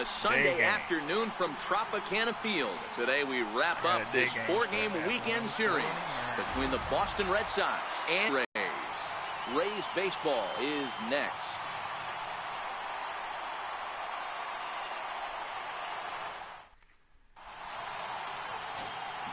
a Sunday afternoon from Tropicana Field. Today we wrap up this 4-game weekend series between the Boston Red Sox and Rays. Rays baseball is next.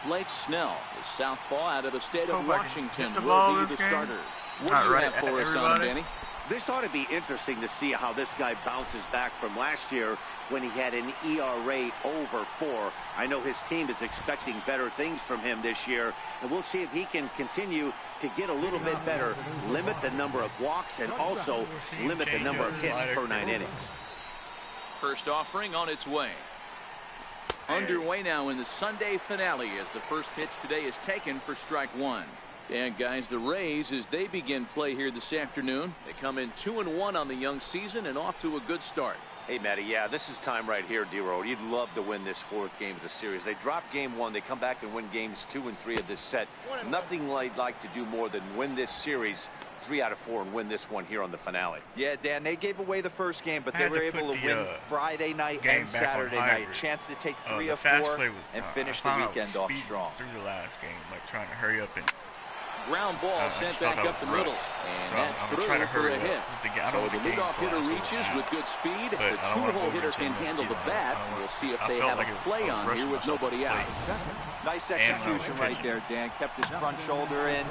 Blake Snell is southpaw out of the state of Washington. Will be the starter. What do you have for us on, Danny? This ought to be interesting to see how this guy bounces back from last year when he had an ERA over 4. I know his team is expecting better things from him this year, and we'll see if he can continue to get a little bit better, limit the number of walks, and also limit the number of hits per 9 innings. First offering on its way. Underway now in the Sunday finale as the first pitch today is taken for strike 1. And guys, the Rays, as they begin play here this afternoon, they come in 2-1 on the young season and off to a good start. Hey, Matty, yeah, this is time right here, D-Road. You'd love to win this 4th game of the series. They drop game 1. They come back and win games 2 and 3 of this set. Nothing they'd like to do more than win this series 3 out of 4 and win this one here on the finale. Yeah, Dan, they gave away the first game, but they were able to win Friday night and Saturday night. Chance to take 3 of 4 and finish the weekend off strong. Through the last game, like trying to hurry up and ground ball sent back up the middle, and that's through for a hit. So the leadoff hitter reaches with good speed. The 2-hole hitter can handle the bat. We'll see if they have a play on here with nobody out. Nice execution right there, Dan. Kept his front shoulder in,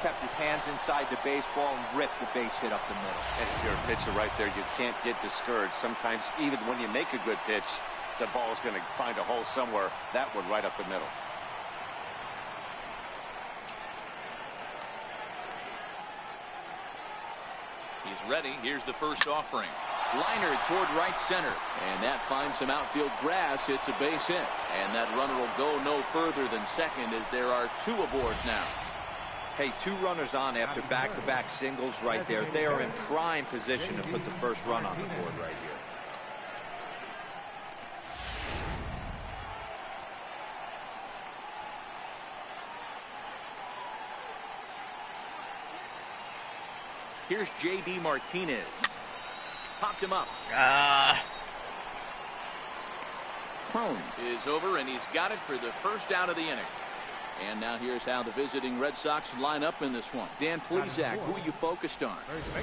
kept his hands inside the baseball, and ripped the base hit up the middle. And if you're a pitcher right there, you can't get discouraged. Sometimes even when you make a good pitch, the ball is going to find a hole somewhere. That one right up the middle. He's ready. Here's the first offering. Liner toward right center, and that finds some outfield grass. It's a base hit, and that runner will go no further than second as there are 2 aboard now. Hey, 2 runners on after back-to-back singles right there. They are in prime position to put the first run on the board right here. Here's J.D. Martinez. Popped him up. Home is over, and he's got it for the first out of the inning. And now here's how the visiting Red Sox line up in this one. Dan Plesac, who are you focused on?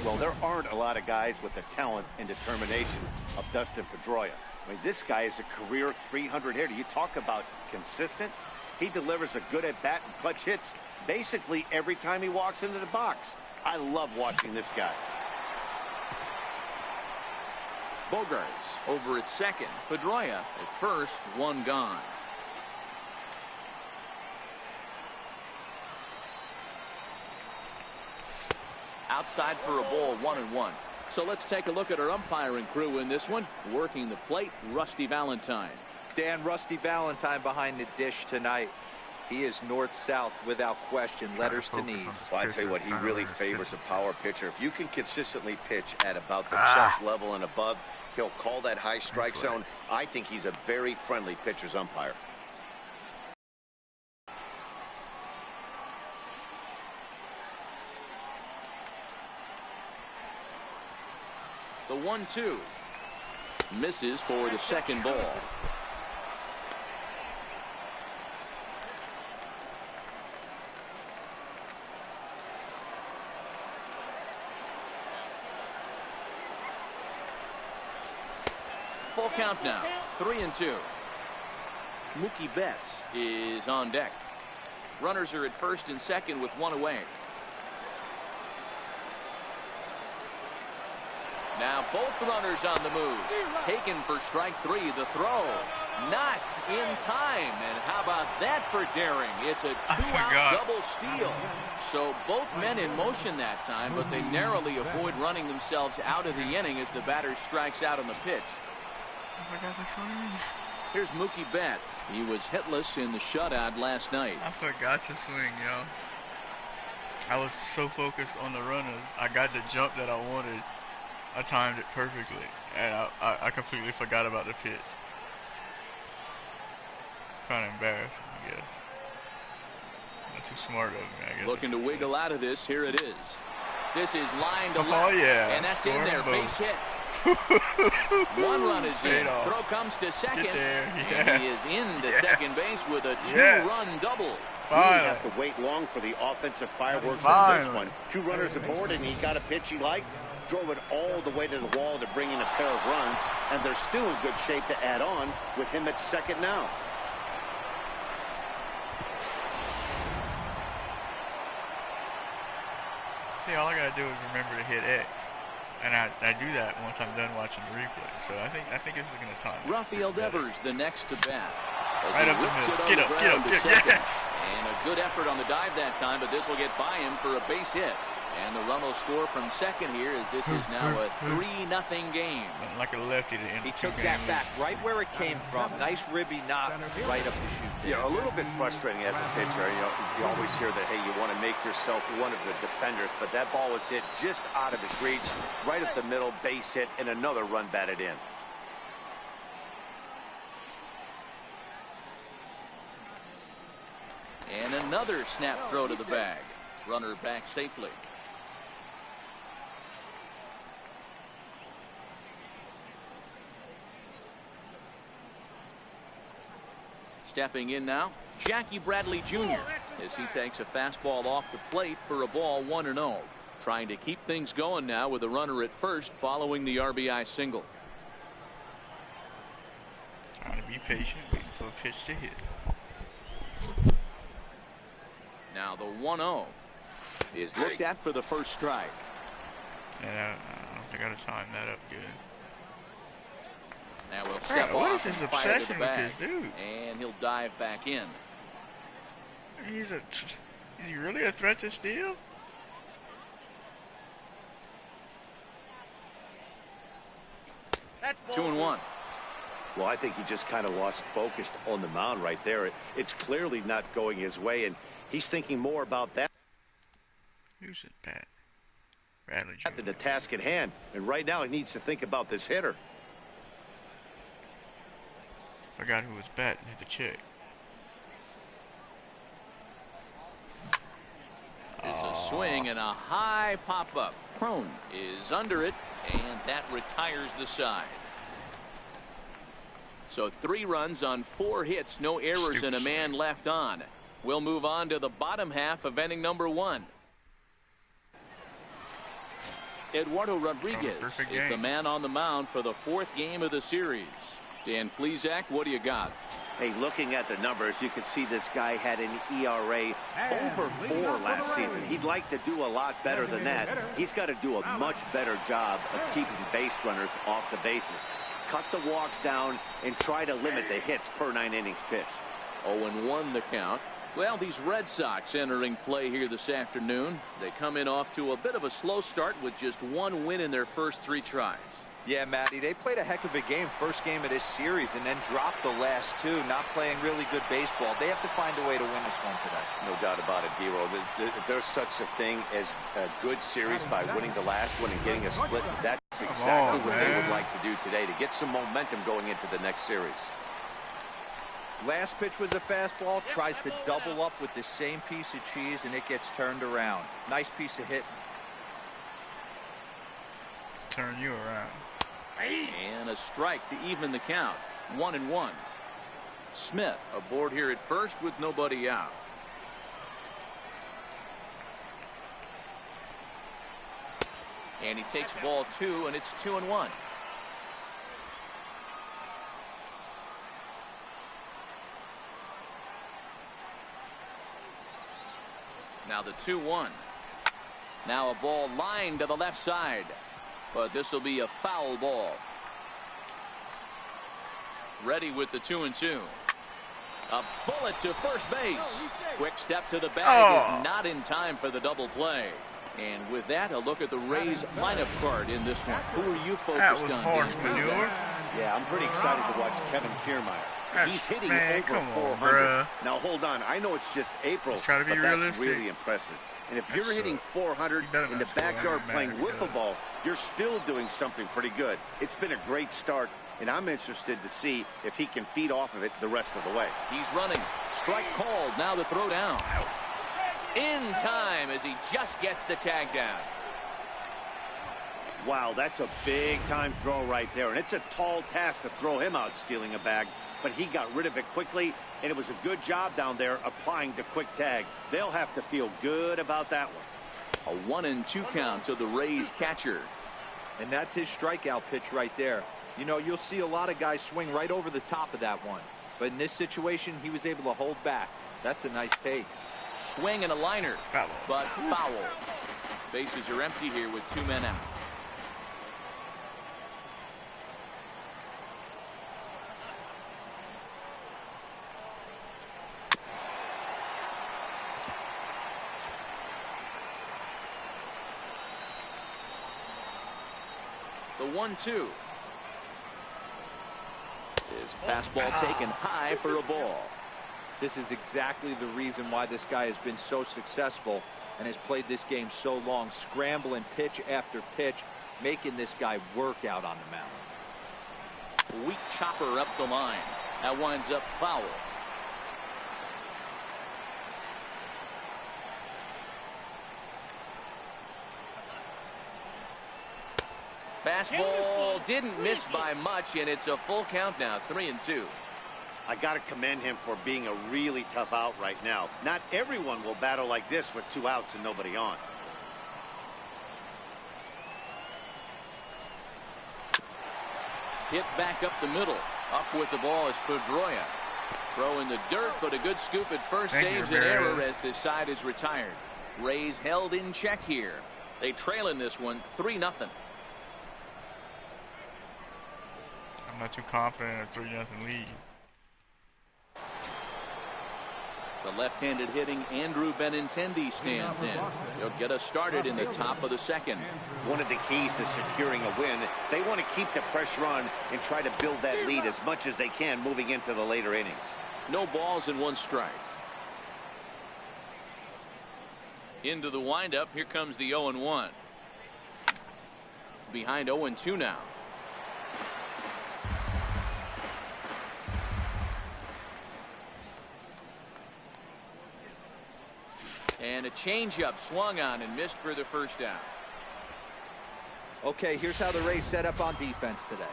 Well, there aren't a lot of guys with the talent and determination of Dustin Pedroia. I mean, this guy is a career 300 hitter. You talk about consistent. He delivers a good at-bat and clutch hits basically every time he walks into the box. I love watching this guy. Bogaerts over at second. Pedroia at first, 1 gone. Outside for a ball, 1-1. So let's take a look at our umpiring crew in this one. Working the plate, Rusty Valentine. Dan, Rusty Valentine behind the dish tonight. He is north-south without question, letters to knees. Well, I tell you what, he really favors a power pitcher. If you can consistently pitch at about the chest level and above, he'll call that high strike zone. I think he's a very friendly pitcher's umpire. The 1-2 misses for the second ball. Full count now, 3-2. Mookie Betts is on deck. Runners are at first and second with 1 away. Now both runners on the move. Taken for strike 3. The throw not in time. And how about that for daring? It's a 2-out double steal. So both men in motion that time, but they narrowly avoid running themselves out of the inning as the batter strikes out on the pitch. I forgot to swing. Here's Mookie Betts. He was hitless in the shutout last night. I forgot to swing, yo. I was so focused on the runners. I got the jump that I wanted. I timed it perfectly, and I completely forgot about the pitch. Kind of embarrassing, I guess. Not too smart of me, I guess. Looking to wiggle out of this. Here it is. This is line to left. Oh, yeah. And that's in there. Base hit. One run is in. Throw comes to second. And he is into second base with a two-run double. He didn't have to wait long for the offensive fireworks in this one. 2 runners aboard, and he got a pitch he liked. Drove it all the way to the wall to bring in a pair of runs, and they're still in good shape to add on with him at second now. See, all I gotta do is remember to hit X, and I do that once I'm done watching the replay. So I think this is gonna time. Rafael Devers, the next to bat. Right up the middle. Get up. Yes. And a good effort on the dive that time, but this will get by him for a base hit. And the run will score from second here as this is now a 3-0 game. Like a lefty to end. He took that back right where it came from. Nice ribby knock right up the chute there. Yeah, a little bit frustrating as a pitcher. You always hear that, hey, you want to make yourself one of the defenders, but that ball was hit just out of his reach, right up the middle, base hit, and another run batted in. And another snap throw to the bag. Runner back safely. Stepping in now, Jackie Bradley Jr. as he takes a fastball off the plate for a ball 1-0. Trying to keep things going now with a runner at first following the RBI single. Trying to be patient, waiting for a pitch to hit. Now the 1-0 is looked at for the first strike. Yeah, I don't think I got to time that up good. Now we'll step what is his obsession with this dude? And he'll dive back in. Is he really a threat to steal? That's 2-1. Well, I think he just kind of lost focus on the mound right there. It's clearly not going his way, and he's thinking more about that. Who's it, Pat? Bradley Jr. The task at hand, and right now he needs to think about this hitter. Forgot who was batting. Hit the check. There's a swing and a high pop-up. Crone is under it, and that retires the side. So 3 runs on 4 hits, no errors, and a man left on. We'll move on to the bottom half of inning number 1. Eduardo Rodriguez is the man on the mound for the 4th game of the series. Dan Plesac, what do you got? Hey, looking at the numbers, you can see this guy had an ERA over 4 last season. He'd like to do a lot better than that. He's got to do a much better job of keeping base runners off the bases. Cut the walks down and try to limit the hits per 9 innings pitched. 0-1 the count. Well, these Red Sox entering play here this afternoon. They come in off to a bit of a slow start with just 1 win in their first 3 tries. Yeah, Matty, they played a heck of a game, first game of this series, and then dropped the last 2, not playing really good baseball. They have to find a way to win this one today. No doubt about it, D-Roll. There's such a thing as a good series by winning the last one and getting a split. That's exactly what they would like to do today to get some momentum going into the next series. Last pitch was a fastball, tries to double up with the same piece of cheese, and it gets turned around. Nice piece of hit. Turn you around. And a strike to even the count. 1-1. Smith aboard here at first with nobody out. And he takes ball 2, and it's 2-1. Now the 2-1. Now a ball lined to the left side. But this will be a foul ball. Ready with the 2-2. A bullet to first base. Quick step to the bag is not in time for the double play. And with that, a look at the Rays lineup card in this one. Who are you focused on? That was horse manure. Yeah, I'm pretty excited to watch Kevin Kiermaier. He's hitting over 400. Now hold on, I know it's just April, but that's really impressive. And if you're hitting 400 in the backyard playing wiffle ball, you're still doing something pretty good. It's been a great start, and I'm interested to see if he can feed off of it the rest of the way. He's running. Strike called. Now the throw down. In time as he just gets the tag down. Wow, that's a big-time throw right there, and it's a tall task to throw him out stealing a bag, but he got rid of it quickly, and it was a good job down there applying the quick tag. They'll have to feel good about that one. A 1-2 count to the Rays catcher. And that's his strikeout pitch right there. You know, you'll see a lot of guys swing right over the top of that one, but in this situation, he was able to hold back. That's a nice take. Swing and a liner, but foul. Bases are empty here with 2 men out. The 1-2. His fastball taken high for a ball. This is exactly the reason why this guy has been so successful and has played this game so long, scrambling pitch after pitch, making this guy work out on the mound. Weak chopper up the line. That winds up foul. Fastball didn't miss by much, and it's a full count now, 3-2. I got to commend him for being a really tough out right now. Not everyone will battle like this with 2 outs and nobody on. Hit back up the middle. Up with the ball is Pedroia. Throw in the dirt, but a good scoop at first. Saves an error as this side is retired. Rays held in check here. They trail in this one 3-0. I'm not too confident in a 3-0 lead. The left-handed hitting Andrew Benintendi stands in. He'll get us started in the top of the second. One of the keys to securing a win, they want to keep the fresh run and try to build that lead as much as they can moving into the later innings. No balls and 1 strike. Into the windup. Here comes the 0-1. Behind 0-2 now. And a changeup swung on and missed for the first down. Okay, here's how the Rays set up on defense today.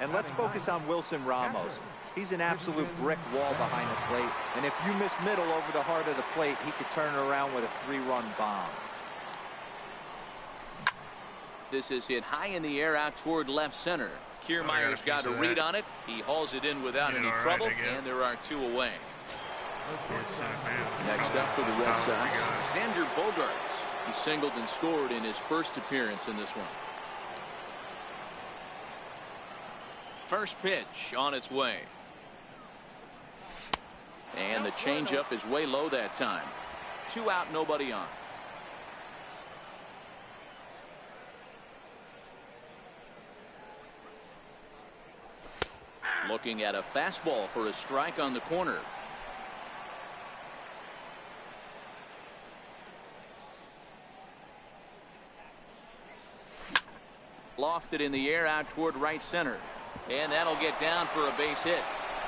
And let's focus on Wilson Ramos. He's an absolute brick wall behind the plate, and if you miss middle over the heart of the plate, he could turn it around with a 3-run bomb. This is hit high in the air out toward left center. Kiermaier's got a read on it. He hauls it in without any trouble, and there are 2 away. Next up for the Red Sox, Xander Bogaerts. He singled and scored in his first appearance in this one. First pitch on its way. And the changeup is way low that time. 2 out, nobody on. Looking at a fastball for a strike on the corner. Lofted in the air out toward right center. And that'll get down for a base hit.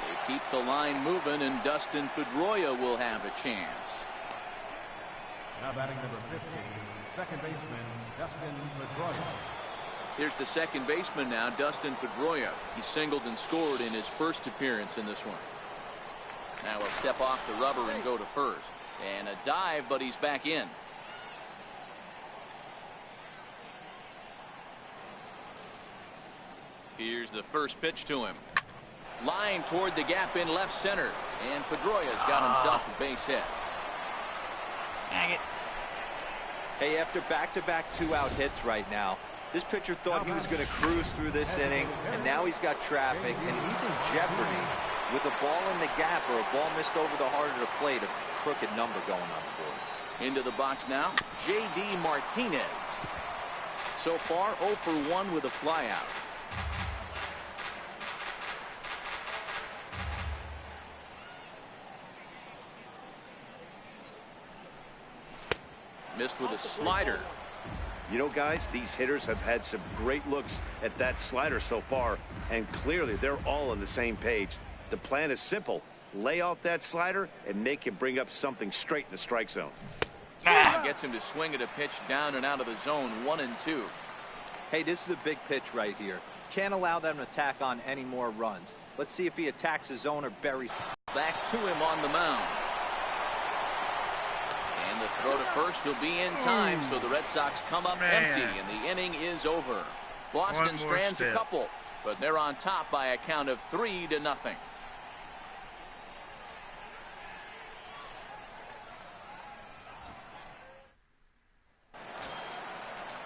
They keep the line moving, and Dustin Pedroia will have a chance. Now batting number 15, second baseman Dustin Pedroia. Here's the second baseman now, Dustin Pedroia. He singled and scored in his first appearance in this one. Now he'll step off the rubber and go to first. And a dive, but he's back in. Here's the first pitch to him. Line toward the gap in left center. And Pedroia's got himself a base hit. Dang it. Hey, after back-to-back 2-out hits right now, this pitcher thought he was going to cruise through this inning, and now he's got traffic, and he's in jeopardy with a ball in the gap or a ball missed over the heart of the plate, a crooked number going on the board. Into the box now, J.D. Martinez. So far, 0 for 1 with a flyout. Missed with a slider. You know, guys, these hitters have had some great looks at that slider so far, and clearly they're all on the same page. The plan is simple. Lay off that slider and make him bring up something straight in the strike zone. Gets him to swing at a pitch down and out of the zone, 1-2. Hey, this is a big pitch right here. Can't allow them to tack on any more runs. Let's see if he attacks his zone or buries. Back to him on the mound. And the throw to first will be in time, so the Red Sox come up empty, and the inning is over. Boston strands a couple, but they're on top by a count of 3-0.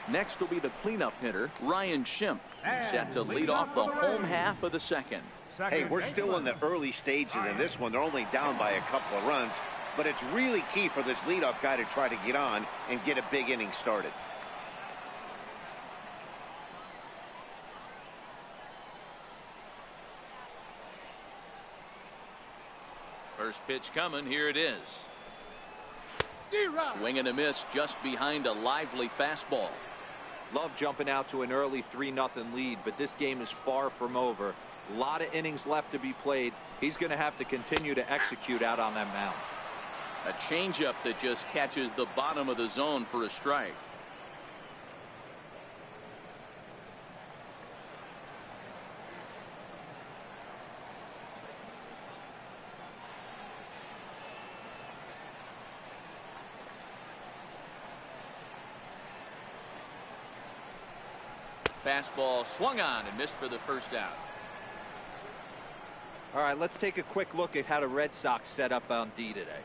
Next will be the cleanup hitter, Ryan Schimpf. He's set to lead off the home half of the second. Hey, we're still in the early stages of this one. They're only down by a couple of runs, but it's really key for this leadoff guy to try to get on and get a big inning started. First pitch coming. Here it is. Swing and a miss just behind a lively fastball. Love jumping out to an early 3-0 lead, but this game is far from over. A lot of innings left to be played. He's going to have to continue to execute out on that mound. A changeup that just catches the bottom of the zone for a strike. Fastball swung on and missed for the first out. All right, let's take a quick look at how the Red Sox set up on D today.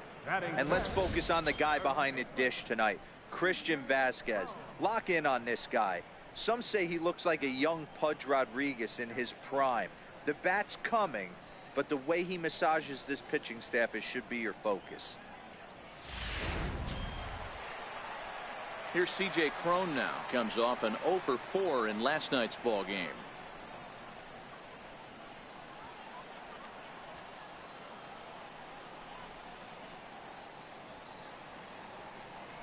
And let's focus on the guy behind the dish tonight, Christian Vazquez. Lock in on this guy. Some say he looks like a young Pudge Rodriguez in his prime. The bat's coming, but the way he massages this pitching staff should be your focus. Here's C.J. Cron now. Comes off an 0 for 4 in last night's ball game.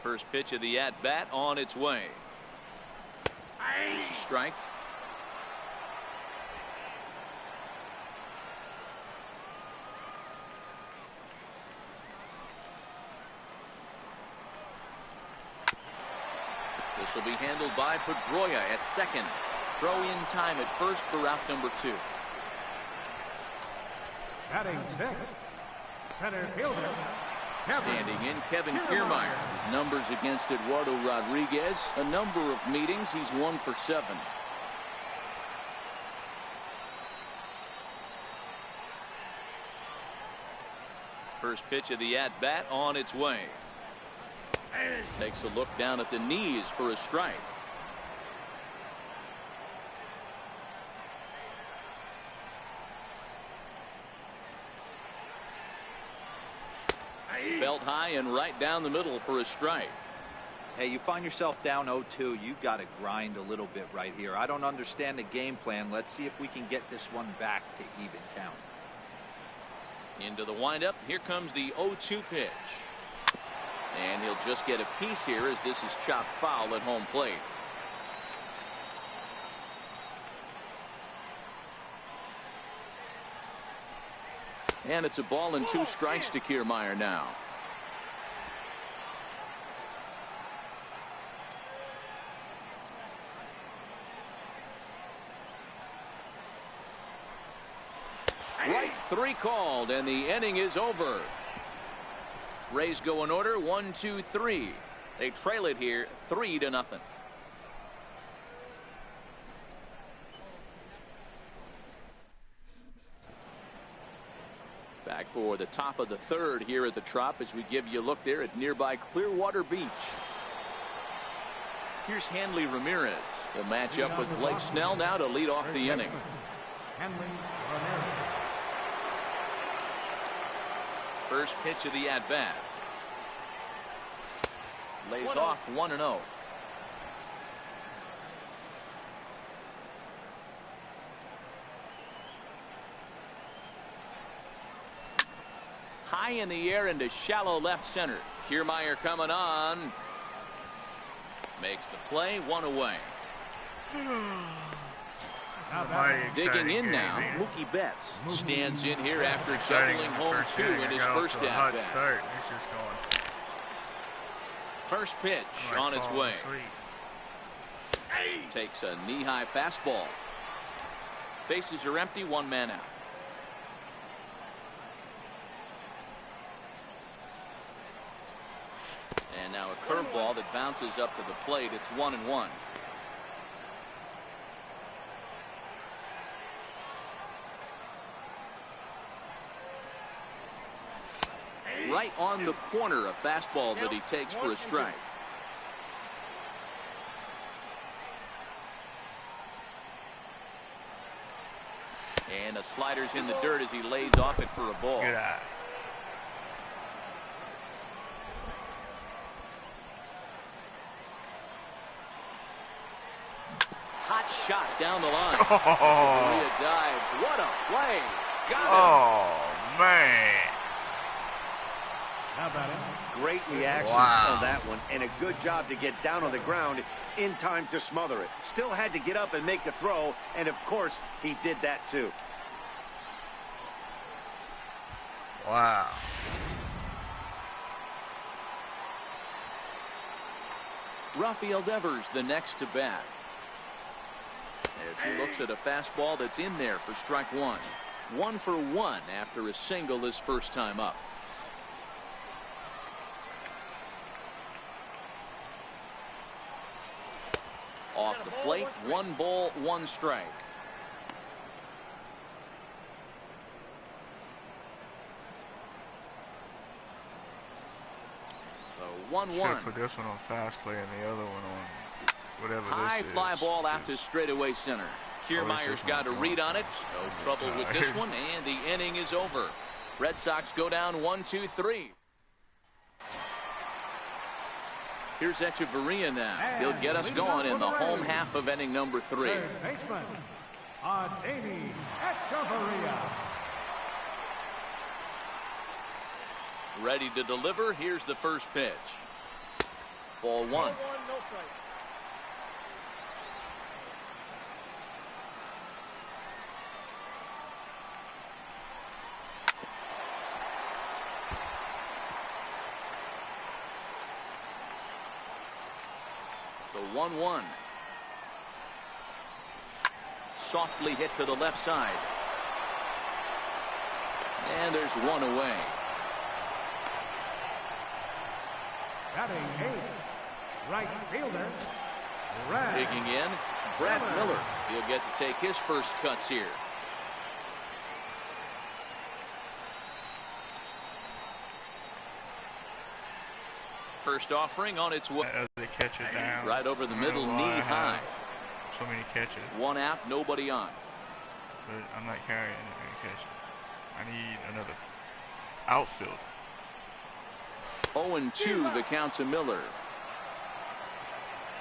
First pitch of the at-bat on its way. There's a strike. This will be handled by Pedroia at second. Throw in time at first for out number 2. Batting sixth, center fielder, Standing in, Kevin Kiermaier. His numbers against Eduardo Rodriguez. A number of meetings. He's 1 for 7. First pitch of the at-bat on its way. Takes a look down at the knees for a strike. Belt high and right down the middle for a strike. Hey, you find yourself down 0-2. You got to grind a little bit right here. I don't understand the game plan. Let's see if we can get this one back to even count. Into the windup. Here comes the 0-2 pitch. And he'll just get a piece here as this is chopped foul at home plate. And it's a ball and 2 strikes to Kiermaier now. Strike 3 called, and the inning is over. Rays go in order 1, 2, 3. They trail it here 3-0. Back for the top of the third here at the Trop as we give you a look there at nearby Clearwater Beach. Here's Hanley Ramirez. Will match up with Blake Snell now to lead off the inning. Hanley Ramirez. First pitch of the at-bat. Lays off 1-0. High in the air into shallow left center. Kiermaier coming on. Makes the play, 1 away. Digging in now, Mookie Betts stands in here after doubling home 2 in his first at-bat. It's just going. First pitch on its way. Takes a knee-high fastball. Bases are empty, one man out. And now a curveball that bounces up to the plate. It's 1-1. Right on the corner, a fastball that he takes for a strike. And a slider's in the dirt as he lays off it for a ball. Good eye. Hot shot down the line. Maria dives. What a play. Got him. Oh, man. How about it? Great reaction on that one, and a good job to get down on the ground in time to smother it. Still had to get up and make the throw, and of course, he did that too. Wow. Rafael Devers, the next to bat. As he looks at a fastball that's in there for strike one. 1 for 1 after a single his first time up. Off the plate, 1 ball, 1 strike. So 1-1. Should put this one on fast play and the other one on whatever High this is. fly ball out to straightaway center. Kiermaier's got a read on it. No trouble with this one, and the inning is over. Red Sox go down 1-2-3. Here's Echeverria now. He'll get us going in the home half of inning number 3. Third baseman, Adeiny Echeverria. Ready to deliver. Here's the first pitch. Ball 1. So 1-1. Softly hit to the left side. And there's one away. Batting 8th, right fielder, Brad. Digging in, Brad Miller. He'll get to take his first cuts here. First offering on its way. As they catch it down. Right over the middle, knee high. So many catches. 1 out, nobody on. But I'm not carrying that many catches. I need another outfield. 0-2 the count to Miller.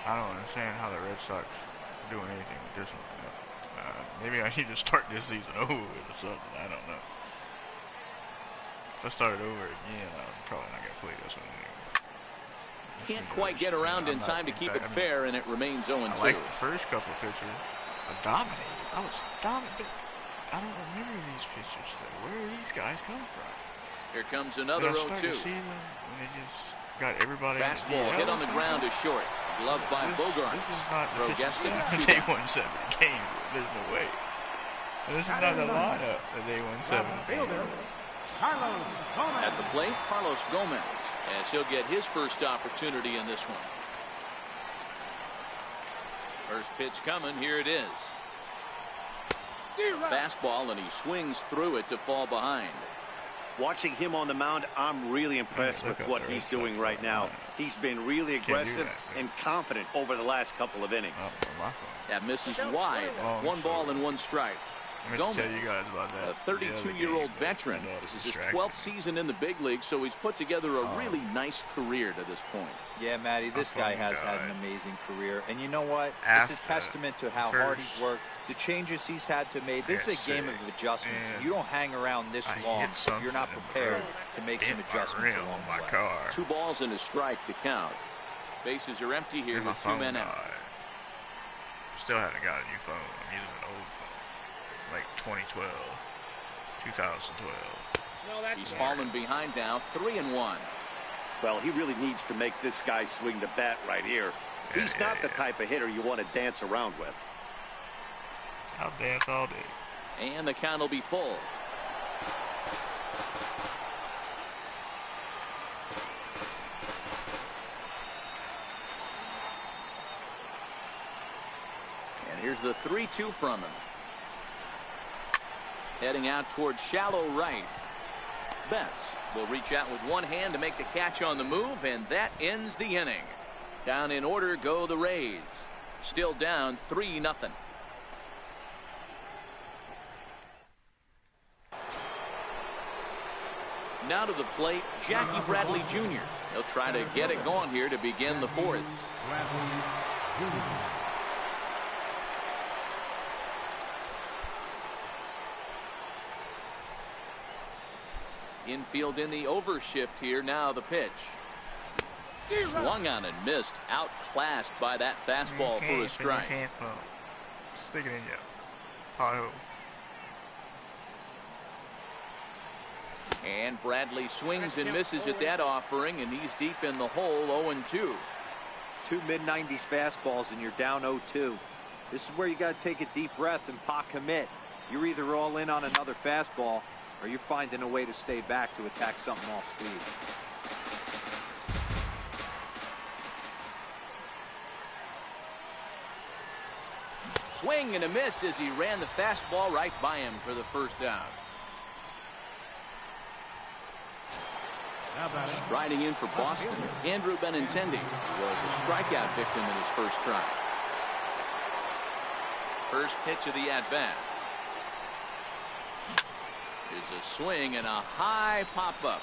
I don't understand how the Red Sox are doing anything with this one. Maybe I need to start this season over with or something. I don't know. If I started over again, I'm probably not going to play this one anymore. Can't quite get around in time to keep it fair, and it remains 0-2. I like the first couple of pitches. I dominated. I was dominant. I don't remember these pitchers, though. Where do these guys come from? Here comes another 0-2. When they just got everybody. Fastball hit on the ground is short. Gloved by Bogart. This is not the Rogeston. they won 7 games with. There's no way. This is not the lineup that they won 7 games with. At the plate, Carlos Gomez, as he'll get his first opportunity in this one. First pitch coming. Here it is. Fastball, and he swings through it to fall behind. Watching him on the mound, I'm really impressed with what he's doing right now. He's been really aggressive and confident over the last couple of innings. That misses wide. 1 ball and 1 strike. I meant to tell you guys about that. A 32-year-old veteran. This is his 12th season in the big league, so he's put together a really nice career to this point. Yeah, Matty, this guy has had an amazing career. And you know what? It's a testament to how hard he's worked, the changes he's had to make. This is a game of adjustments. You don't hang around this long. You're not prepared to make some adjustments along the way. 2 balls and a strike to count. Bases are empty here with 2 men out. Still haven't got a new phone. I'm using an old phone. Like 2012, 2012. He's fallen behind now, 3-1. Well, he really needs to make this guy swing the bat right here. He's not the type of hitter you want to dance around with. I'll dance all day. And the count will be full. And here's the 3-2 from him. Heading out towards shallow right. Betts will reach out with one hand to make the catch on the move, and that ends the inning. Down in order go the Rays. Still down 3-0. Now to the plate, Jackie Bradley Jr. He'll try to get it going here to begin the fourth. Bradley Jr. Infield in the overshift here. Now the pitch. Swung on and missed. Outclassed by that fastball for a strike. Stick it in ya. Pothole. And Bradley swings and misses at that offering, and he's deep in the hole, 0-2. Two mid-90s fastballs and you're down 0-2. This is where you got to take a deep breath and pot commit. You're either all in on another fastball or you're finding a way to stay back to attack something off speed. Swing and a miss as he ran the fastball right by him for the first down. Striding in for Boston, Andrew Benintendi was a strikeout victim in his first try. First pitch of the at-bat is a swing and a high pop-up.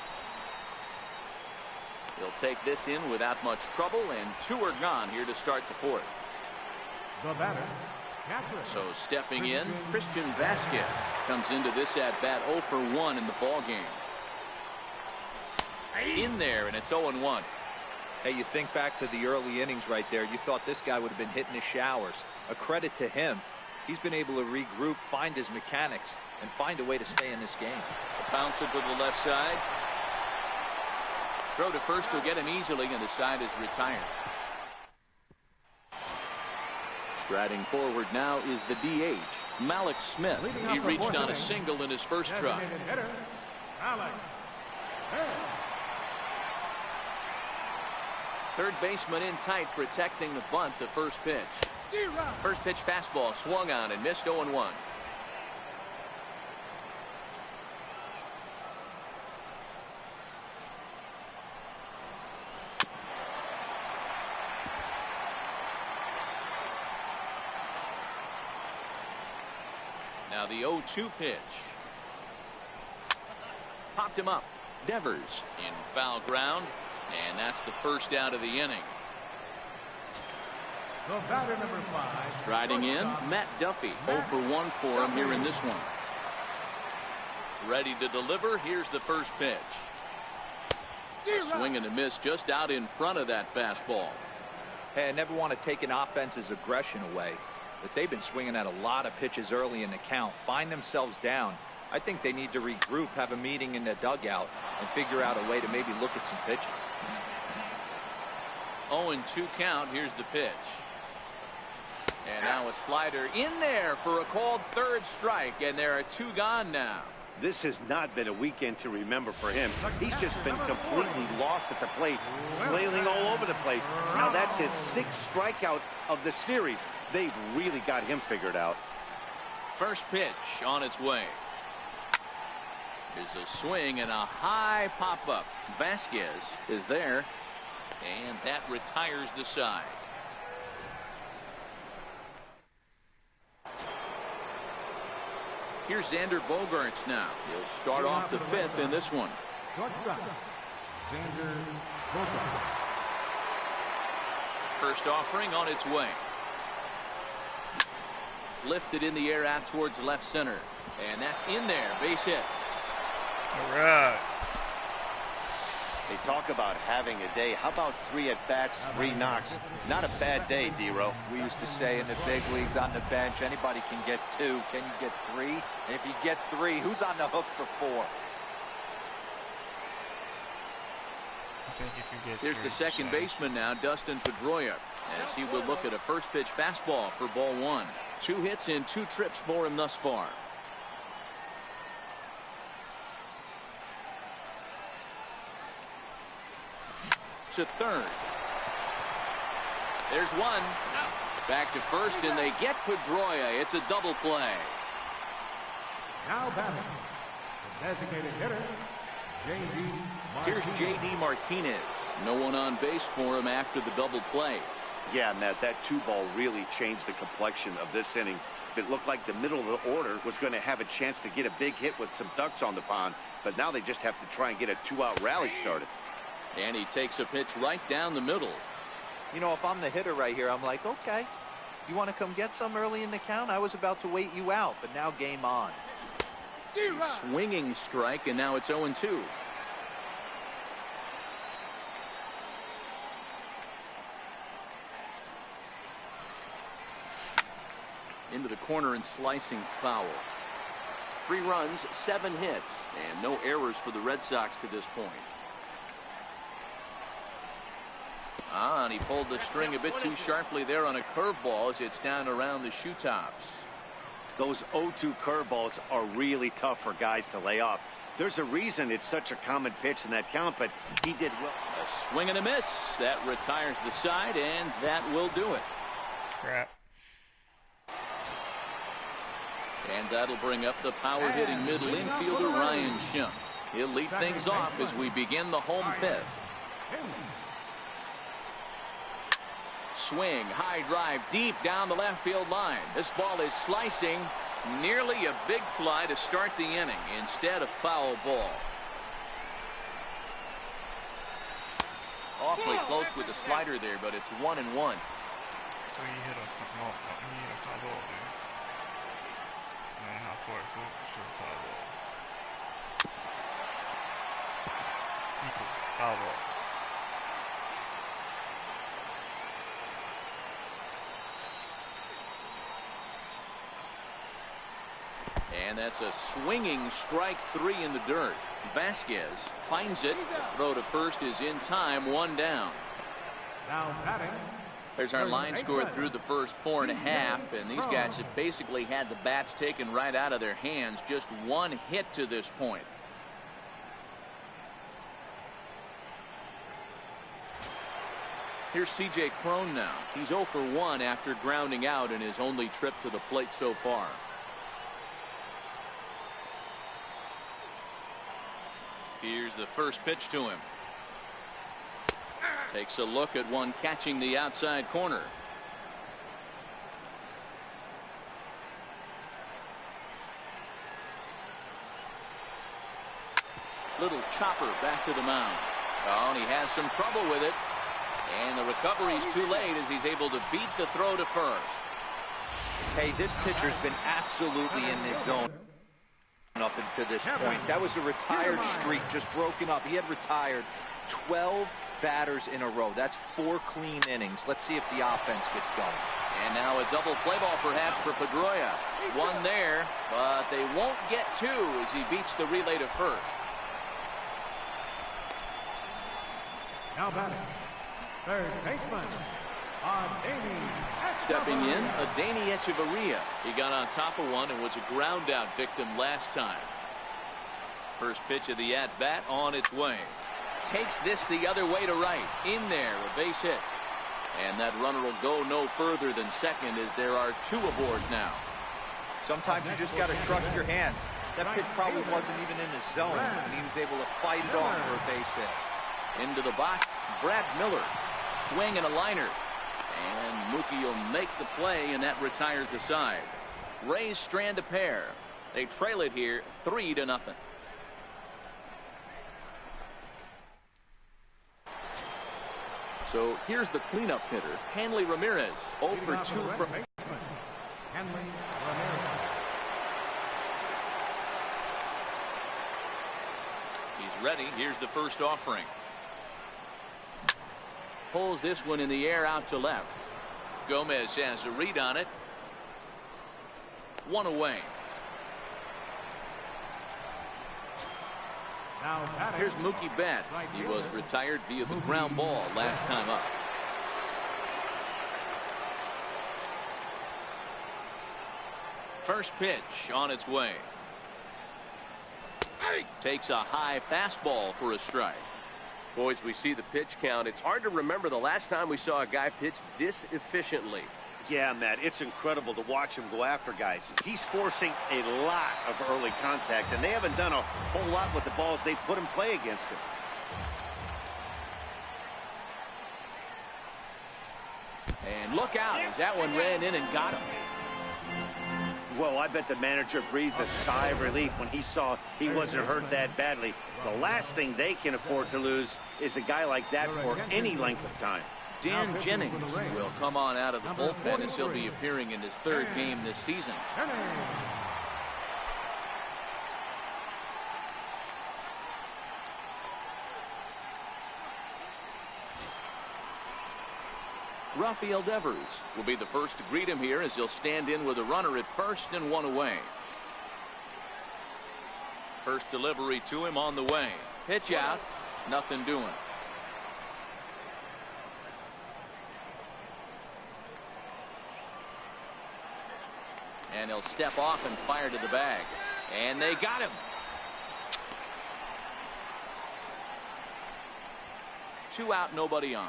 He'll take this in without much trouble, and two are gone here to start the fourth. The batter, so stepping in, Christian Vasquez comes into this at-bat 0 for 1 in the ballgame. In there, and it's 0-1. Hey, you think back to the early innings right there. You thought this guy would have been hitting his showers. A credit to him. He's been able to regroup, find his mechanics, and find a way to stay in this game. A bouncer to the left side. Throw to first will get him easily, and the side is retired. Striding forward now is the DH, Malik Smith. He reached on a single in his first try. Third baseman in tight, protecting the bunt. The first pitch. First pitch fastball swung on and missed 0-1. Now the 0-2 pitch. Popped him up. Devers in foul ground, and that's the first out of the inning. The batter, number 5. Striding in, Matt Duffy. 0 for 1 for him here in this one. Ready to deliver. Here's the first pitch. A swing and a miss just out in front of that fastball. Hey, I never want to take an offense's aggression away, but they've been swinging at a lot of pitches early in the count. Find themselves down. I think they need to regroup, have a meeting in the dugout, and figure out a way to maybe look at some pitches. 0-2 count. Here's the pitch. And now a slider in there for a called third strike, and there are two gone now. This has not been a weekend to remember for him. He's just been completely lost at the plate, flailing all over the place. Now that's his 6th strikeout of the series. They've really got him figured out. First pitch on its way. Here's a swing and a high pop-up. Vasquez is there, and that retires the side. Here's Xander Bogaerts now. He'll start off the 5th in this one. Xander Bogaerts. First offering on its way. Lifted in the air out towards left center. And that's in there. Base hit. All right. They talk about having a day. How about 3 at-bats, 3 knocks? Not a bad day, D-Row. We used to say in the big leagues on the bench, anybody can get 2. Can you get 3? And if you get 3, who's on the hook for 4? I think if you get Here's the second baseman now, Dustin Pedroia. as he will look at a first pitch fastball for ball one. 2 hits in 2 trips for him thus far. To third. There's one. Back to first, and they get Pedroia. It's a double play. Now batting, the designated hitter, J.D. Here's J.D. Martinez. No one on base for him after the double play. Yeah, Matt, that 2-ball really changed the complexion of this inning. It looked like the middle of the order was going to have a chance to get a big hit with some ducks on the pond, but now they just have to try and get a 2-out rally started. And he takes a pitch right down the middle. You know, if I'm the hitter right here, I'm like, okay, you want to come get some early in the count? I was about to wait you out, but now game on. Swinging strike, and now it's 0-2. Into the corner and slicing foul. 3 runs, 7 hits, and no errors for the Red Sox to this point. And he pulled the string a bit too sharply there on a curveball as it's down around the shoe tops. Those 0-2 curveballs are really tough for guys to lay off. There's a reason it's such a common pitch in that count, but he did well. A swing and a miss. That retires the side, and that will do it. Crap. And that'll bring up the power-hitting middle infielder Ryan Schimpf. He'll lead things off as we begin the home 5th. Swing, high drive, deep down the left field line. This ball is slicing. Nearly a big fly to start the inning. Instead, a foul ball. Awfully close with the slider there, but it's 1-1. So you hit a foul ball, dude. Man, how far it goes to a foul ball. Equal foul ball. And that's a swinging strike 3 in the dirt. Vasquez finds it. The throw to first is in time. 1 down. Now batting. There's our line score through the first 4.5, and these guys have basically had the bats taken right out of their hands. Just 1 hit to this point. Here's C.J. Cron now. He's 0 for 1 after grounding out in his only trip to the plate so far. Here's the first pitch to him. Takes a look at one catching the outside corner. Little chopper back to the mound. Oh, and he has some trouble with it. And the recovery's too late as he's able to beat the throw to first. Hey, this pitcher's been absolutely in this zone up until this point. That was a retired streak, just broken up. He had retired 12 batters in a row. That's 4 clean innings. Let's see if the offense gets going. And now a double play ball perhaps for Pedroia. 1 there, but they won't get 2 as he beats the relay to first. Now batting, third baseman, Stepping in, Adeiny Echeverria. He got on top of one and was a ground out victim last time. First pitch of the at-bat on its way. Takes this the other way to right. In there, a base hit. And that runner will go no further than second as there are 2 aboard now. Sometimes you just got to trust your hands. That pitch probably wasn't even in his zone, and he was able to fight it on for a base hit. Into the box, Brad Miller. Swing and a liner. And Mookie will make the play, and that retires the side. Rays strand a pair. They trail it here 3-0. So here's the cleanup hitter, Hanley Ramirez. 0 for 2 from Hanley Ramirez. He's ready. Here's the first offering. Pulls this one in the air out to left. Gomez has a read on it. 1 away. Here's Mookie Betts. He was retired via the ground ball last time up. First pitch on its way. Takes a high fastball for a strike. Boys, we see the pitch count. It's hard to remember the last time we saw a guy pitch this efficiently. Yeah, Matt, it's incredible to watch him go after guys. He's forcing a lot of early contact, and they haven't done a whole lot with the balls they put in play against him. And look out as that one ran in and got him. Well, I bet the manager breathed a sigh of relief when he saw he wasn't hurt that badly. The last thing they can afford to lose is a guy like that for any length of time. Dan Jennings will come on out of the bullpen as he'll be appearing in his third game this season. Rafael Devers will be the first to greet him here as he'll stand in with a runner at first and one away. First delivery to him on the way. Pitch out. Nothing doing. And he'll step off and fire to the bag. And they got him. 2 out, nobody on.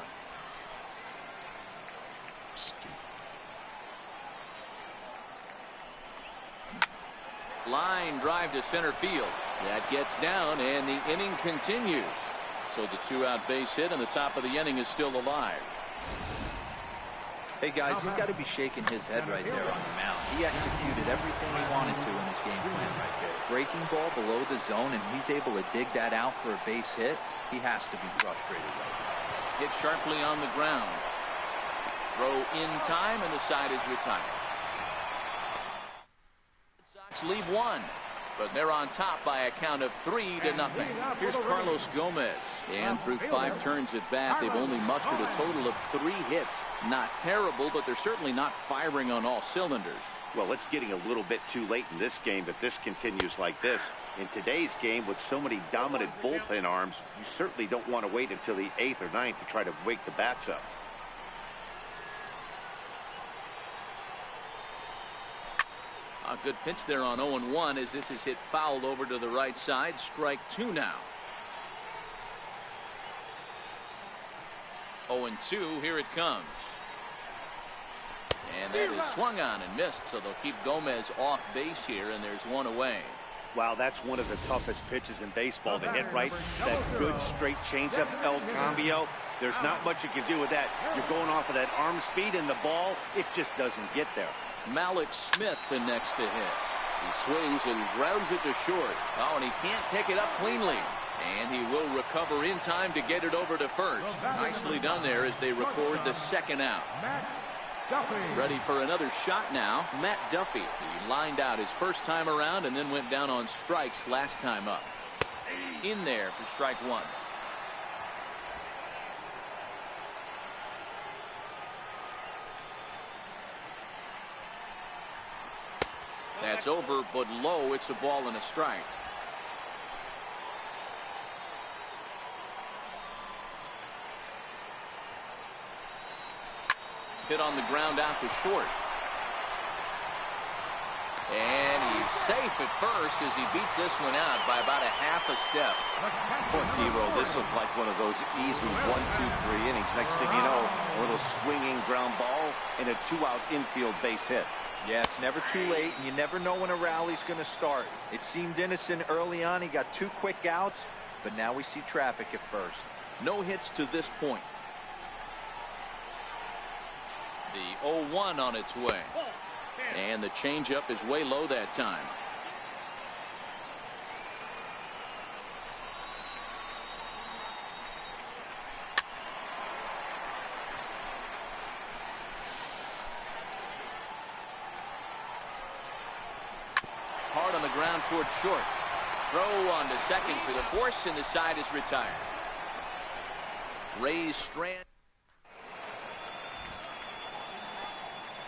Line drive to center field. That gets down, and the inning continues. So the 2-out base hit, and the top of the inning is still alive. Hey, guys, he's got to be shaking his head right there on the mound. He executed everything he wanted to in his game plan right there. Breaking ball below the zone, and he's able to dig that out for a base hit. He has to be frustrated right now. Hit sharply on the ground. Throw in time, and the side is retired. Red Sox leave one, but they're on top by a count of 3-0. Here's Carlos Gomez, and through 5 turns at bat, they've only mustered a total of 3 hits. Not terrible, but they're certainly not firing on all cylinders. Well, it's getting a little bit too late in this game if this continues like this. In today's game, with so many dominant bullpen arms, you certainly don't want to wait until the 8th or 9th to try to wake the bats up. A good pitch there on 0-1 as this is hit foul over to the right side. Strike 2 now. 0-2, here it comes. And that is swung on and missed, so they'll keep Gomez off base here, and there's 1 away. Wow, that's one of the toughest pitches in baseball to hit right. That good straight changeup, El Cambio. There's not much you can do with that. You're going off of that arm speed, and the ball, it just doesn't get there. Malik Smith the next to hit. He swings and grounds it to short. Oh, and he can't pick it up cleanly. And he will recover in time to get it over to first. Nicely done there as they record the 2nd out. Ready for another shot now. Matt Duffy. He lined out his first time around and then went down on strikes last time up. In there for strike 1. That's over, but low. It's a ball and a strike. Hit on the ground out to short. And he's safe at first as he beats this one out by about a half a step. Poor Dero, this looked like one of those easy 1-2-3 innings. Next thing you know, a little swinging ground ball and a 2-out infield base hit. Yeah, it's never too late, and you never know when a rally's going to start. It seemed innocent early on. He got 2 quick outs, but now we see traffic at first. No hits to this point. The 0-1 on its way. And the changeup is way low that time. Hard on the ground toward short. Throw on to second for the force, and the side is retired. Rays Strand.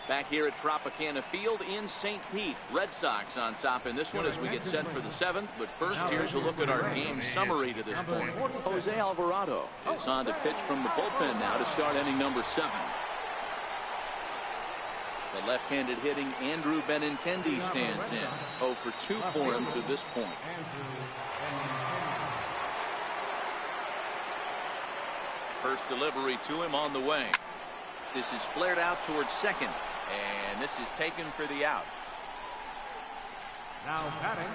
Back here at Tropicana Field in St. Pete. Red Sox on top in this one as we get set for the 7th. But first, here's a look at our game summary to this point. Jose Alvarado is on to pitch from the bullpen now to start inning number 7. The left-handed hitting Andrew Benintendi stands in. 0 for 2 for him to this point. First delivery to him on the way. This is flared out towards second, and this is taken for the out. Now batting,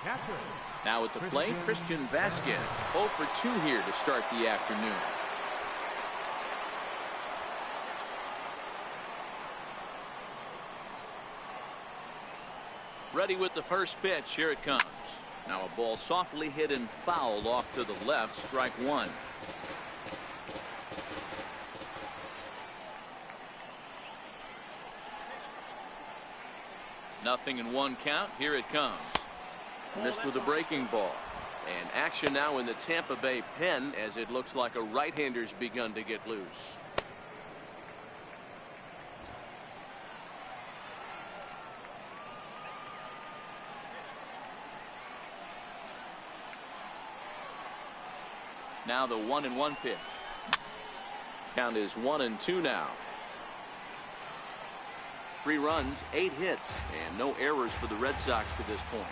catcher. Now at the plate, Christian Vasquez. 0 for 2 here to start the afternoon. Ready with the first pitch. Here it comes. Now a ball softly hit and fouled off to the left. Strike one. Nothing in 1 count. Here it comes. Missed with a breaking ball. And action now in the Tampa Bay pen as it looks like a right-hander's begun to get loose. Now the 1-1 pitch. Count is 1-2 now. 3 runs, 8 hits, and no errors for the Red Sox to this point.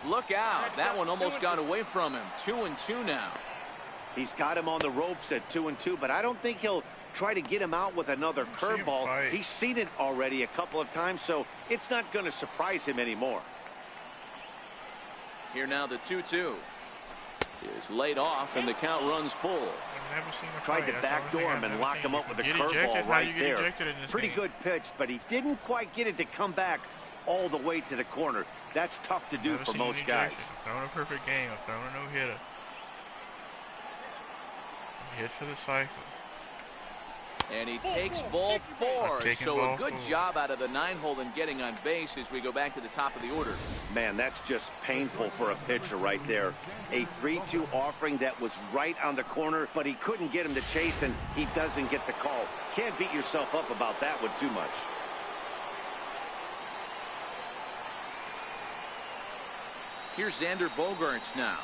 Look out. That one almost got away from him. 2-2 now. He's got him on the ropes at 2-2, but I don't think he'll try to get him out with another curveball. He's seen it already a couple of times, so it's not going to surprise him anymore. Here now the 2-2 is laid off, and the count runs full. Tried to backdoor him and lock him up with a curveball right there. Pretty good pitch, but he didn't quite get it to come back all the way to the corner. That's tough to do for most guys. I've thrown a perfect game. I've thrown a no-hitter. Hit for the cycle. And he takes ball 4. So a good job out of the 9-hole in getting on base as we go back to the top of the order. Man, that's just painful for a pitcher right there. A 3-2 offering that was right on the corner, but he couldn't get him to chase, and he doesn't get the call. Can't beat yourself up about that one too much. Here's Xander Bogaerts now.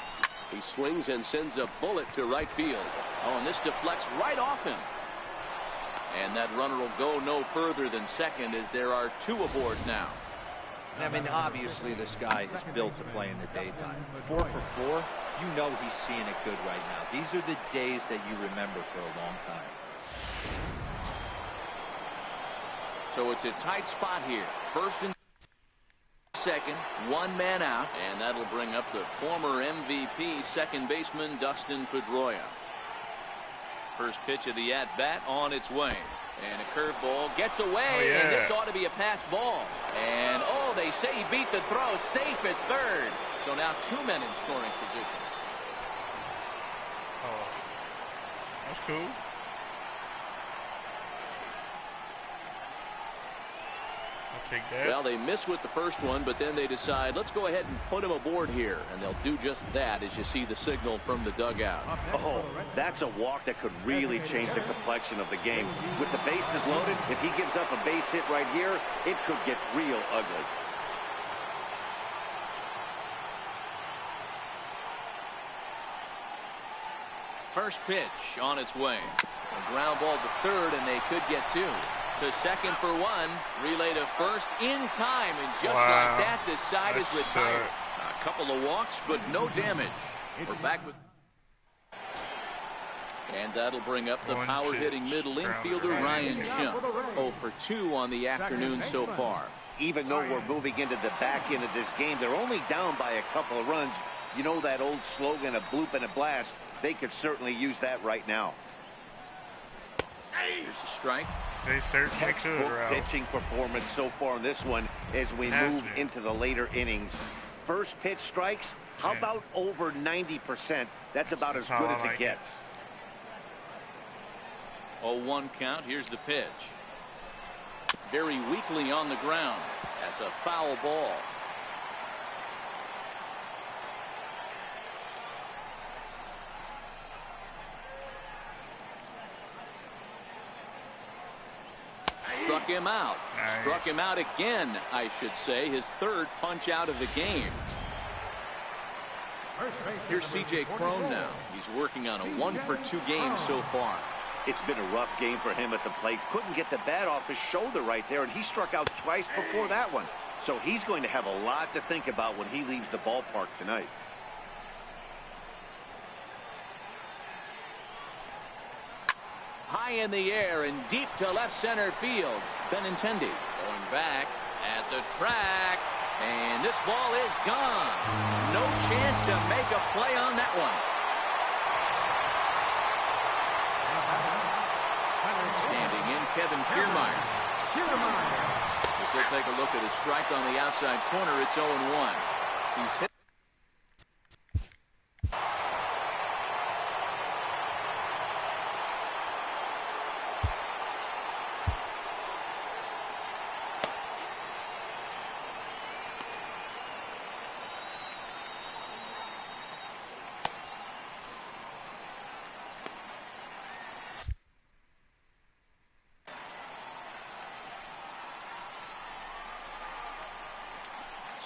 He swings and sends a bullet to right field. Oh, and this deflects right off him. And that runner will go no further than second as there are 2 aboard now. I mean, obviously this guy is built to play in the daytime. 4 for 4, you know he's seeing it good right now. These are the days that you remember for a long time. So it's a tight spot here. First and second, 1 man out, and that'll bring up the former MVP second baseman Dustin Pedroia. First pitch of the at-bat on its way. And a curveball gets away, and this ought to be a pass ball. And, oh, they say he beat the throw, safe at third. So now 2 men in scoring position. Oh, that's cool. I'll take that. Well, they miss with the first one, but then they decide, let's go ahead and put him aboard here. And they'll do just that as you see the signal from the dugout. Oh, that's a walk that could really change the complexion of the game. With the bases loaded, if he gives up a base hit right here, it could get real ugly. First pitch on its way. A ground ball to third, and they could get 2. To second for 1. Relay to first in time, and just like that, this side is retired. A couple of walks, but no damage. We're back with. And that'll bring up the power-hitting middle infielder Ryan Schimpf. 0 for 2 on the afternoon so far. Even though we're moving into the back end of this game, they're only down by a couple of runs. You know that old slogan, a bloop and a blast. They could certainly use that right now. Here's a strike. They certainly Textbook pitching performance so far in this one as we move into the later innings. First pitch strikes, how about over 90%? That's about as good as it gets. 0-1 count. Here's the pitch. Very weakly on the ground. That's a foul ball. Struck him out. Nice. Struck him out again, I should say. His 3rd punch out of the game. Here's C.J. Cron now. He's working on a 1 for 2 game so far. It's been a rough game for him at the plate. Couldn't get the bat off his shoulder right there, and he struck out twice before that one. So he's going to have a lot to think about when he leaves the ballpark tonight. High in the air and deep to left center field. Benintendi going back at the track. And this ball is gone. No chance to make a play on that one. Standing in, Kevin Kiermaier. As he'll take a look at his strike on the outside corner, it's 0-1. He's hit.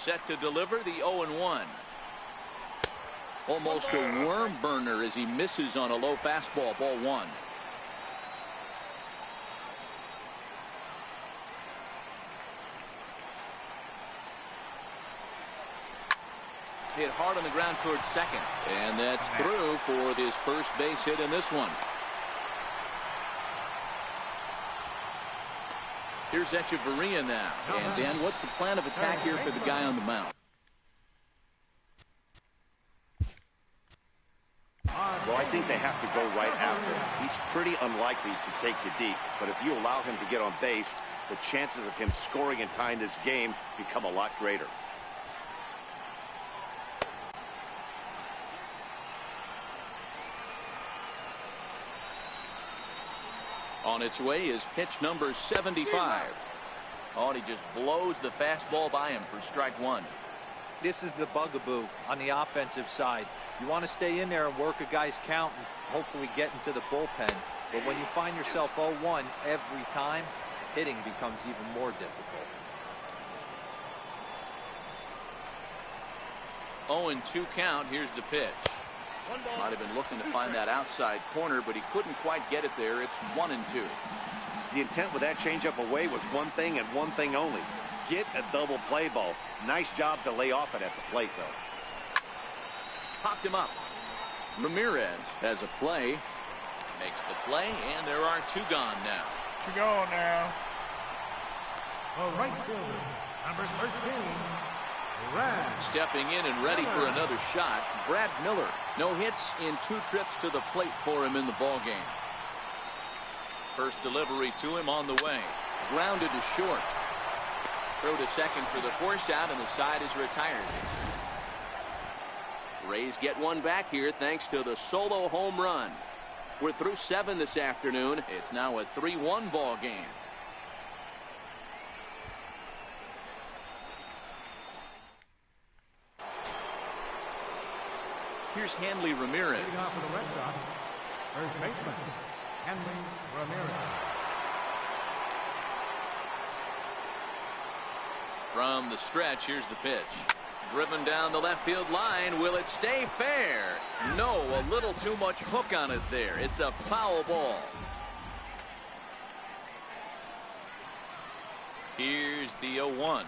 Set to deliver the 0-1. Almost a worm burner as he misses on a low fastball. Ball one. Hit hard on the ground towards second. And that's through for his first base hit in this one. Here's Echeverria now. And Dan, what's the plan of attack here for the guy on the mound? Well, I think they have to go right after him. He's pretty unlikely to take you deep. But if you allow him to get on base, the chances of him scoring and tying this game become a lot greater. On its way is pitch number 75. Oh, and he just blows the fastball by him for strike one. This is the bugaboo on the offensive side. You want to stay in there and work a guy's count and hopefully get into the bullpen. But when you find yourself 0-1 every time, hitting becomes even more difficult. 0-2 count. Here's the pitch. Might have been looking to find that outside corner, but he couldn't quite get it there. It's 1-2. The intent with that changeup away was one thing and one thing only. Get a double play ball. Nice job to lay off it at the plate, though. Popped him up. Ramirez has a play. Makes the play, and there are two gone now. Two gone now. The right fielder, number 13, Brad. Stepping in and ready for another shot, Brad Miller. No hits in 2 trips to the plate for him in the ball game. First delivery to him on the way. Grounded to short. Throw to second for the force out, and the side is retired. Rays get one back here thanks to the solo home run. We're through 7 this afternoon. It's now a 3-1 ball game. Here's Hanley Ramirez. Leading off for the Red Sox, first baseman, Hanley Ramirez. From the stretch, here's the pitch. Driven down the left field line. Will it stay fair? No, a little too much hook on it there. It's a foul ball. Here's the 0-1.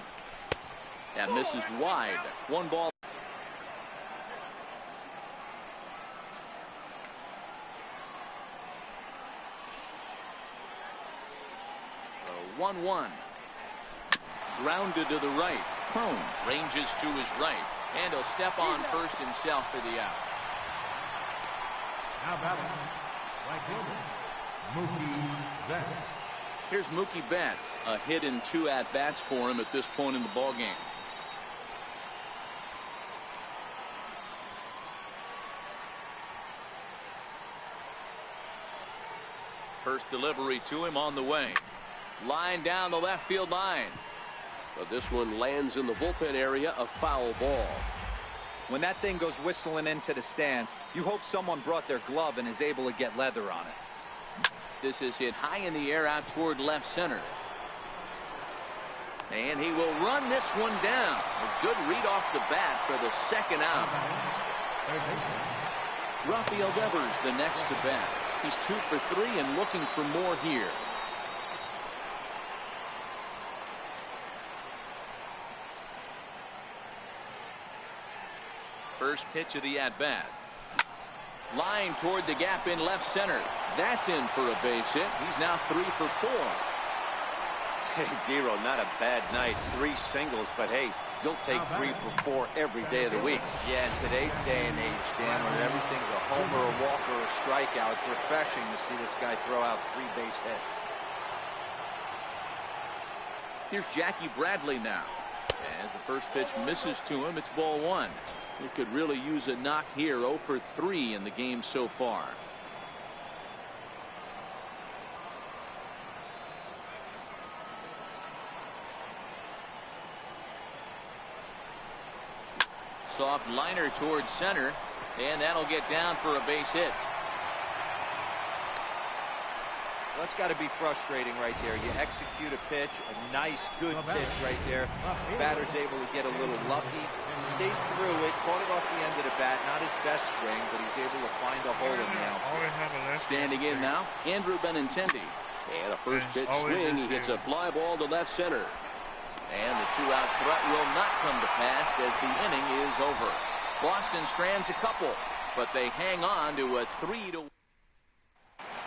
That misses wide. 1 ball. 1-1. Grounded to the right. Cone ranges to his right. And he'll step on first himself for the out. Now batting, right fielder, Mookie Betts. Here's Mookie Betts. A hit in 2 at-bats for him at this point in the ball game. First delivery to him on the way. Line down the left field line. But this one lands in the bullpen area, a foul ball. When that thing goes whistling into the stands, you hope someone brought their glove and is able to get leather on it. This is hit high in the air out toward left center. And he will run this one down. A good read off the bat for the second out. Rafael Devers the next to bat. He's 2 for 3 and looking for more here. First pitch of the at-bat. Line toward the gap in left center. That's in for a base hit. He's now 3 for 4. Hey, Dero, not a bad night. 3 singles, but hey, you'll take 3 for 4 every day of the week. Yeah, in today's day and age, Dan, when everything's a homer, a walker, or a strikeout, it's refreshing to see this guy throw out 3 base hits. Here's Jackie Bradley now. As the first pitch misses to him, it's ball 1. He could really use a knock here. 0 for 3 in the game so far. Soft liner towards center, and that'll get down for a base hit. That's got to be frustrating right there. You execute a pitch, a nice, good pitch right there. Batter's able to get a little lucky, stayed through it, caught it off the end of the bat. Not his best swing, but he's able to find a hole in the outfield. Standing in now, Andrew Benintendi. And a first pitch swing, he hits a fly ball to left center. And the 2-out threat will not come to pass as the inning is over. Boston strands a couple, but they hang on to a 3-1.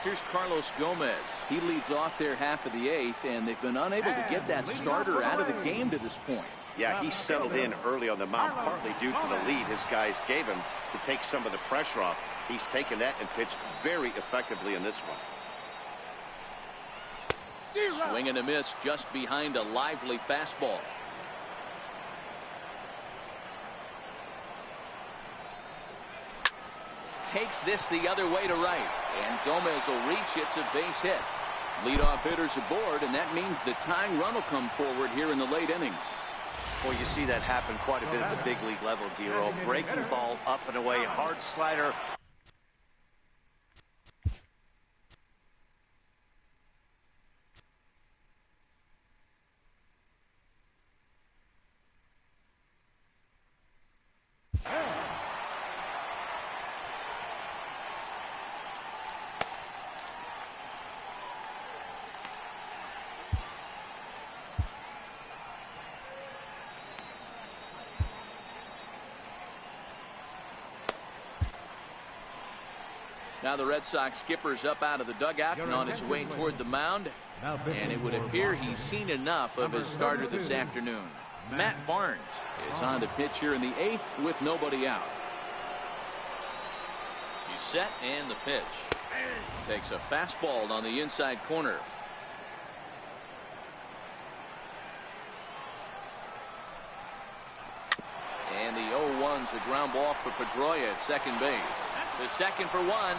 Here's Carlos Gomez. He leads off their half of the 8th, and they've been unable to get that starter out of the game to this point. Yeah, he settled in early on the mound, partly due to the lead his guys gave him to take some of the pressure off. He's taken that and pitched very effectively in this one. Swing and a miss just behind a lively fastball. Takes this the other way to right, and Gomez will reach. It's a base hit. Leadoff hitters aboard, and that means the tying run will come forward here in the late innings. Well, you see that happen quite a bit at the big league level, Dero. Breaking ball up and away, hard slider. Now the Red Sox skipper's up out of the dugout and on his way toward the mound. And it would appear he's seen enough of his starter this afternoon. Matt Barnes is on the pitch here in the 8th with nobody out. He's set and the pitch. Takes a fastball on the inside corner. And the 0-1's a ground ball for Pedroia at second base. The second for 1.